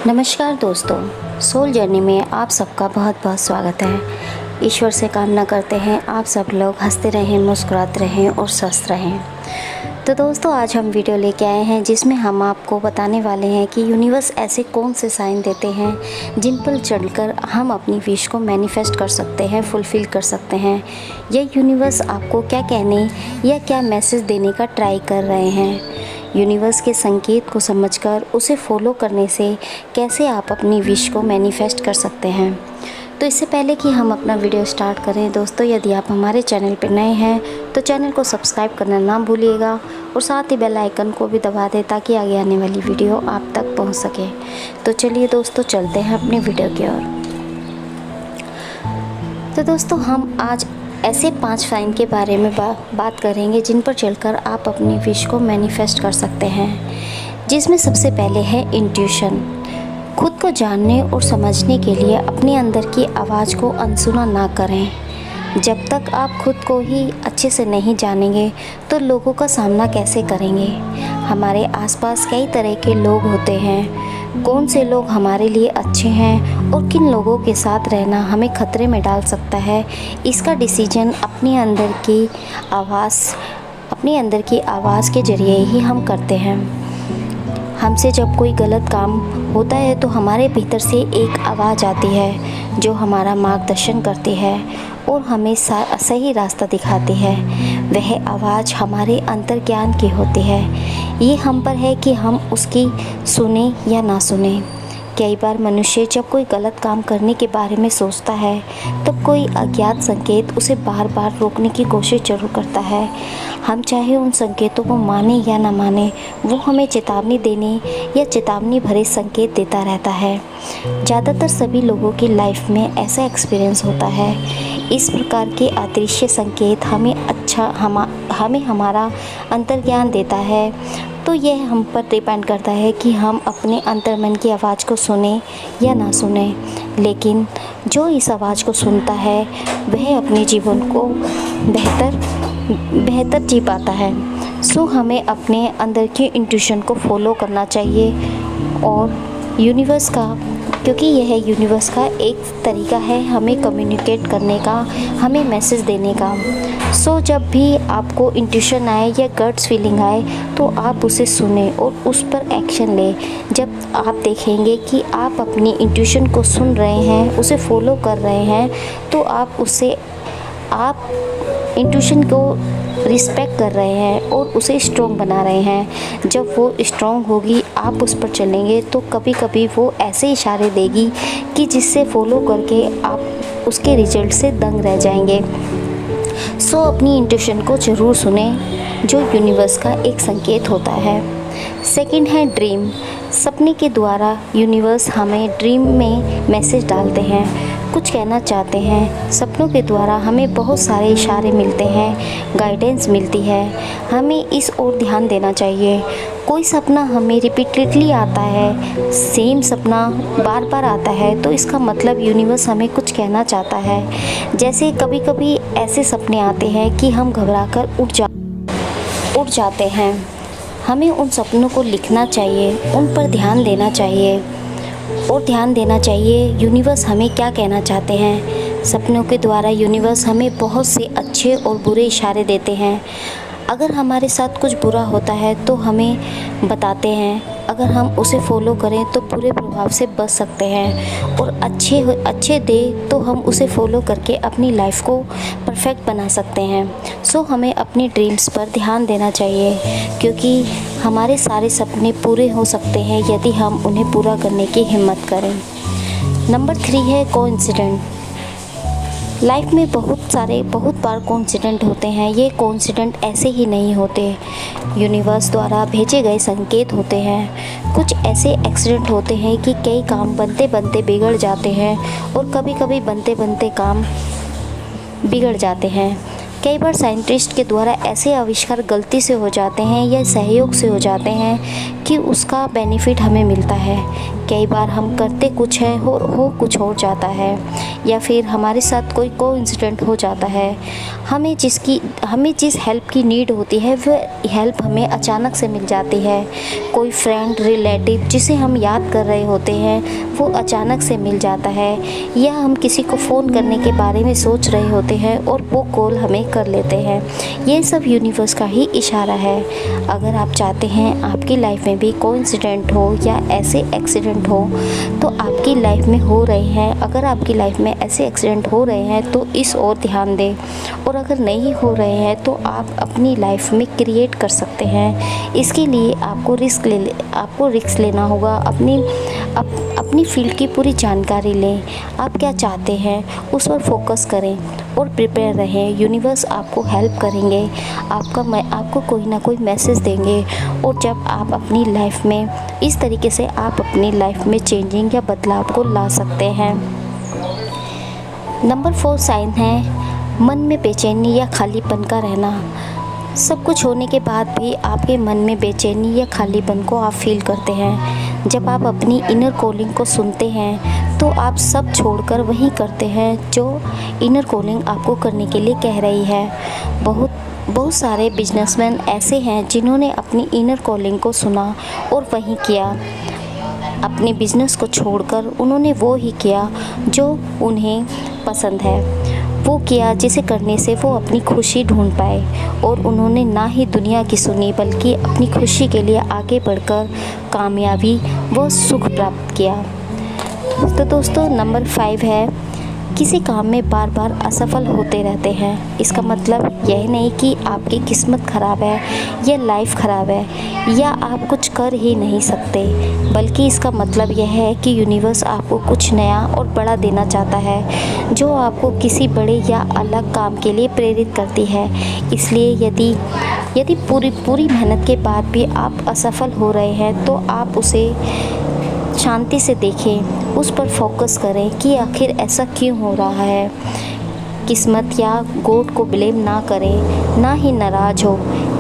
नमस्कार दोस्तों, soul journey में आप सबका बहुत बहुत स्वागत है। ईश्वर से कामना करते हैं आप सब लोग हंसते रहें, मुस्कुराते रहें और स्वस्थ रहें। तो दोस्तों, आज हम वीडियो लेके आए हैं जिसमें हम आपको बताने वाले हैं कि यूनिवर्स ऐसे कौन से साइन देते हैं जिन पर चलकर हम अपनी विश को मैनिफेस्ट कर सकते हैं, फुलफ़िल कर सकते हैं। यह यूनिवर्स आपको क्या कहने या क्या मैसेज देने का ट्राई कर रहे हैं। यूनिवर्स के संकेत को समझकर उसे फॉलो करने से कैसे आप अपनी विश को मैनिफेस्ट कर सकते हैं। तो इससे पहले कि हम अपना वीडियो स्टार्ट करें दोस्तों, यदि आप हमारे चैनल पर नए हैं तो चैनल को सब्सक्राइब करना ना भूलिएगा और साथ ही बेल आइकन को भी दबा दें ताकि आगे आने वाली वीडियो आप तक पहुंच सके। तो चलिए दोस्तों, चलते हैं अपने वीडियो की ओर। तो दोस्तों, हम आज ऐसे 5 साइन के बारे में बात करेंगे जिन पर चलकर आप अपनी विश को मैनिफेस्ट कर सकते हैं, जिसमें सबसे पहले है इंट्यूशन। खुद को जानने और समझने के लिए अपने अंदर की आवाज़ को अनसुना ना करें। जब तक आप खुद को ही अच्छे से नहीं जानेंगे तो लोगों का सामना कैसे करेंगे। हमारे आसपास कई तरह के लोग होते हैं। कौन से लोग हमारे लिए अच्छे हैं और किन लोगों के साथ रहना हमें खतरे में डाल सकता है, इसका डिसीजन अपने अंदर की आवाज़ के ज़रिए ही हम करते हैं। हमसे जब कोई गलत काम होता है तो हमारे भीतर से एक आवाज़ आती है जो हमारा मार्गदर्शन करती है और हमें सही रास्ता दिखाती है। वह आवाज़ हमारे अंतर्ज्ञान की होती है। ये हम पर है कि हम उसकी सुने या ना सुने। कई बार मनुष्य जब कोई गलत काम करने के बारे में सोचता है तब कोई अज्ञात संकेत उसे बार बार रोकने की कोशिश जरूर करता है। हम चाहे उन संकेतों को माने या ना माने, वो हमें चेतावनी देने या चेतावनी भरे संकेत देता रहता है। ज़्यादातर सभी लोगों की लाइफ में ऐसा एक्सपीरियंस होता है। इस प्रकार के अदृश्य संकेत हमें हमारा अंतर्ज्ञान देता है। तो यह हम पर डिपेंड करता है कि हम अपने अंतर्मन की आवाज़ को सुने या ना सुने। लेकिन जो इस आवाज़ को सुनता है वह अपने जीवन को बेहतर जी पाता है। सो हमें अपने अंदर की इंट्यूशन को फॉलो करना चाहिए और यूनिवर्स का, क्योंकि यह यूनिवर्स का एक तरीका है हमें कम्युनिकेट करने का, हमें मैसेज देने का। सो जब भी आपको इंट्यूशन आए या गट्स फीलिंग आए तो आप उसे सुने और उस पर एक्शन लें। जब आप देखेंगे कि आप अपनी इंट्यूशन को सुन रहे हैं, उसे फॉलो कर रहे हैं, तो आप इंट्यूशन को रिस्पेक्ट कर रहे हैं और उसे स्ट्रॉन्ग बना रहे हैं। जब वो स्ट्रॉन्ग होगी, आप उस पर चलेंगे तो कभी कभी वो ऐसे इशारे देगी कि जिससे फॉलो करके आप उसके रिजल्ट से दंग रह जाएंगे। सो अपनी इंट्यूशन को ज़रूर सुने, जो यूनिवर्स का एक संकेत होता है। सेकंड है ड्रीम। सपने के द्वारा यूनिवर्स हमें ड्रीम में मैसेज डालते हैं, कुछ कहना चाहते हैं। सपनों के द्वारा हमें बहुत सारे इशारे मिलते हैं, गाइडेंस मिलती है। हमें इस ओर ध्यान देना चाहिए। कोई सपना हमें रिपीटेडली आता है, सेम सपना बार बार आता है, तो इसका मतलब यूनिवर्स हमें कुछ कहना चाहता है। जैसे कभी कभी ऐसे सपने आते हैं कि हम घबराकर उठ जाते हैं। हमें उन सपनों को लिखना चाहिए, उन पर ध्यान देना चाहिए और ध्यान देना चाहिए यूनिवर्स हमें क्या कहना चाहते हैं। सपनों के द्वारा यूनिवर्स हमें बहुत से अच्छे और बुरे इशारे देते हैं। अगर हमारे साथ कुछ बुरा होता है तो हमें बताते हैं। अगर हम उसे फॉलो करें तो बुरे प्रभाव से बच सकते हैं और अच्छे दे तो हम उसे फॉलो करके अपनी लाइफ को परफेक्ट बना सकते हैं। सो हमें अपनी ड्रीम्स पर ध्यान देना चाहिए, क्योंकि हमारे सारे सपने पूरे हो सकते हैं यदि हम उन्हें पूरा करने की हिम्मत करें। नंबर 3 है कोइंसिडेंट। लाइफ में बहुत बार कोइंसिडेंट होते हैं। ये कोइंसिडेंट ऐसे ही नहीं होते, यूनिवर्स द्वारा भेजे गए संकेत होते हैं। कुछ ऐसे एक्सीडेंट होते हैं कि कई काम बनते बनते बिगड़ जाते हैं और कभी कभी बनते बनते काम बिगड़ जाते हैं। कई बार साइंटिस्ट के द्वारा ऐसे आविष्कार गलती से हो जाते हैं या सहयोग से हो जाते हैं कि उसका बेनिफिट हमें मिलता है। कई बार हम करते कुछ है और हो कुछ और जाता है। या फिर हमारे साथ कोई कोइंसिडेंट हो जाता है, हमें जिस हेल्प की नीड होती है वह हेल्प हमें अचानक से मिल जाती है। कोई फ्रेंड रिलेटिव जिसे हम याद कर रहे होते हैं वो अचानक से मिल जाता है, या हम किसी को फ़ोन करने के बारे में सोच रहे होते हैं और वो कॉल हमें कर लेते हैं। ये सब यूनिवर्स का ही इशारा है। अगर आप चाहते हैं आपकी लाइफ में भी कोइंसिडेंट हो या ऐसे एक्सीडेंट हो तो आपकी लाइफ में हो रहे हैं, अगर आपकी लाइफ में ऐसे एक्सीडेंट हो रहे हैं तो इस ओर ध्यान दें, और अगर नहीं हो रहे हैं तो आप अपनी लाइफ में क्रिएट कर सकते हैं। इसके लिए आपको रिस्क लेना होगा। अपनी फील्ड की पूरी जानकारी लें, आप क्या चाहते हैं उस पर फोकस करें और प्रिपेयर रहें। यूनिवर्स आपको हेल्प करेंगे, आपको कोई ना कोई मैसेज देंगे, और जब आप अपनी लाइफ में इस तरीके से आप अपनी लाइफ में चेंजिंग या बदलाव को ला सकते हैं। नंबर 4 साइन है मन में बेचैनी या खालीपन का रहना। सब कुछ होने के बाद भी आपके मन में बेचैनी या खालीपन को आप फील करते हैं। जब आप अपनी इनर कॉलिंग को सुनते हैं तो आप सब छोड़कर वही करते हैं जो इनर कॉलिंग आपको करने के लिए कह रही है। बहुत सारे बिजनेसमैन ऐसे हैं जिन्होंने अपनी इनर कॉलिंग को सुना और वही किया। अपने बिजनेस को छोड़कर उन्होंने वो ही किया जो उन्हें पसंद है, वो किया जिसे करने से वो अपनी खुशी ढूंढ पाए, और उन्होंने ना ही दुनिया की सुनी बल्कि अपनी खुशी के लिए आगे बढ़कर कामयाबी व सुख प्राप्त किया। तो दोस्तों नंबर 5 है किसी काम में बार बार असफल होते रहते हैं। इसका मतलब यह नहीं कि आपकी किस्मत ख़राब है या लाइफ ख़राब है या आप कुछ कर ही नहीं सकते, बल्कि इसका मतलब यह है कि यूनिवर्स आपको कुछ नया और बड़ा देना चाहता है जो आपको किसी बड़े या अलग काम के लिए प्रेरित करती है। इसलिए यदि पूरी मेहनत के बाद भी आप असफल हो रहे हैं तो आप उसे शांति से देखें, उस पर फोकस करें कि आखिर ऐसा क्यों हो रहा है। किस्मत या गॉड को ब्लेम ना करें, ना ही नाराज़ हो।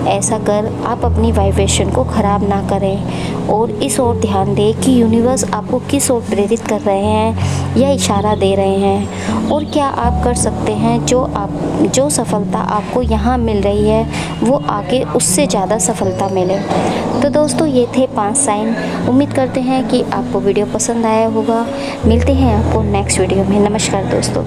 ऐसा कर आप अपनी वाइब्रेशन को ख़राब ना करें, और इस ओर ध्यान दें कि यूनिवर्स आपको किस ओर प्रेरित कर रहे हैं या इशारा दे रहे हैं, और क्या आप कर सकते हैं जो सफलता आपको यहाँ मिल रही है वो आगे उससे ज़्यादा सफलता मिले। तो दोस्तों ये थे 5 साइन। उम्मीद करते हैं कि आपको वीडियो पसंद आया होगा। मिलते हैं आपको नेक्स्ट वीडियो में। नमस्कार दोस्तों।